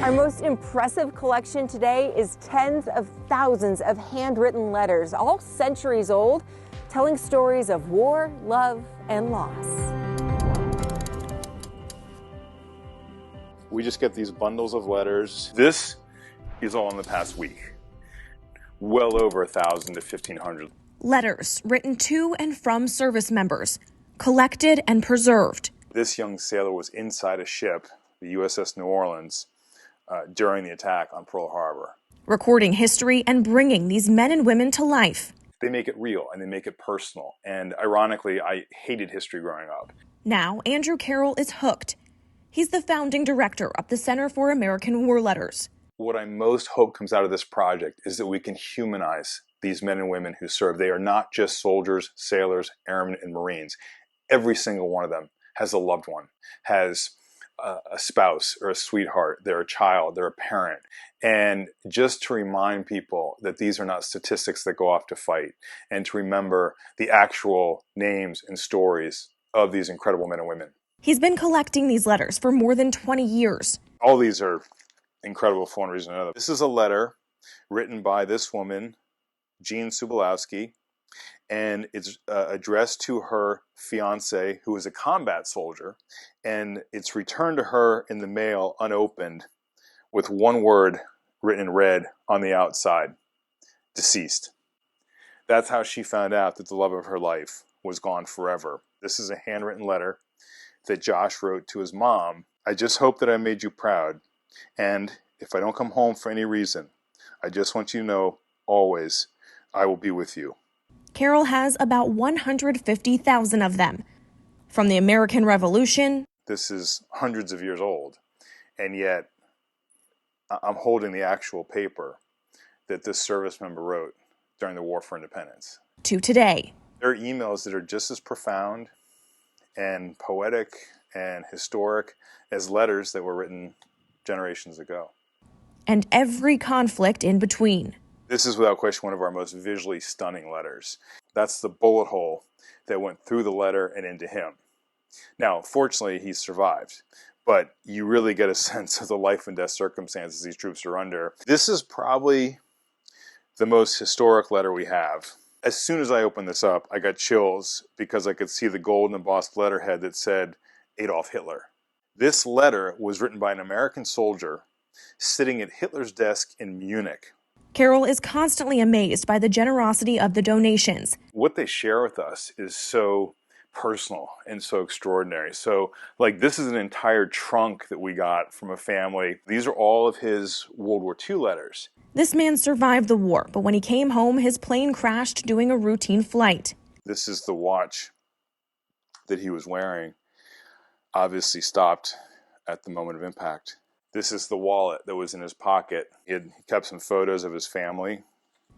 Our most impressive collection today is tens of thousands of handwritten letters, all centuries old, telling stories of war, love, and loss. We just get these bundles of letters. This is all in the past week. Well over 1,000 to 1,500. Letters written to and from service members, collected and preserved. This young sailor was inside a ship, the USS New Orleans, during the attack on Pearl Harbor. Recording history and bringing these men and women to life. They make it real and they make it personal. And ironically, I hated history growing up. Now, Andrew Carroll is hooked. He's the founding director of the Center for American War Letters. What I most hope comes out of this project is that we can humanize these men and women who serve. They are not just soldiers, sailors, airmen, and Marines. Every single one of them has a loved one, has a spouse or a sweetheart, they're a child, they're a parent. And just to remind people that these are not statistics that go off to fight, and to remember the actual names and stories of these incredible men and women. He's been collecting these letters for more than 20 years. All these are incredible for one reason or another. This is a letter written by this woman, Jean Sobolewski, and it's addressed to her fiance, who is a combat soldier, and it's returned to her in the mail unopened with one word written in red on the outside: deceased. That's how she found out that the love of her life was gone forever. This is a handwritten letter that Josh wrote to his mom. I just hope that I made you proud, and if I don't come home for any reason, I just want you to know always I will be with you. Carroll has about 150,000 of them. From the American Revolution. This is hundreds of years old, and yet I'm holding the actual paper that this service member wrote during the War for Independence. To today. There are emails that are just as profound and poetic and historic as letters that were written generations ago. And every conflict in between. This is without question one of our most visually stunning letters. That's the bullet hole that went through the letter and into him. Now, fortunately, he survived, but you really get a sense of the life and death circumstances these troops are under. This is probably the most historic letter we have. As soon as I opened this up, I got chills because I could see the gold embossed letterhead that said Adolf Hitler. This letter was written by an American soldier sitting at Hitler's desk in Munich. Carroll is constantly amazed by the generosity of the donations. What they share with us is so personal and so extraordinary. So, this is an entire trunk that we got from a family. These are all of his World War II letters. This man survived the war, but when he came home, his plane crashed doing a routine flight. This is the watch that he was wearing, obviously stopped at the moment of impact. This is the wallet that was in his pocket. He had kept some photos of his family.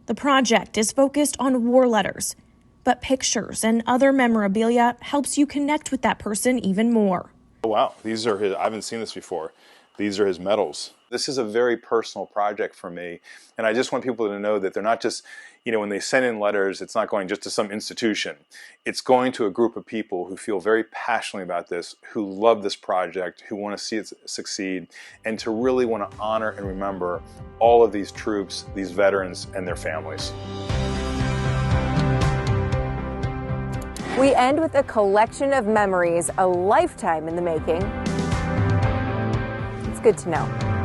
The project is focused on war letters, but pictures and other memorabilia helps you connect with that person even more. Oh, wow, these are his, I haven't seen this before. These are his medals. This is a very personal project for me, and I just want people to know that they're not just, when they send in letters, it's not going just to some institution. It's going to a group of people who feel very passionately about this, who love this project, who want to see it succeed, and to really want to honor and remember all of these troops, these veterans, and their families. We end with a collection of memories, a lifetime in the making. It's good to know.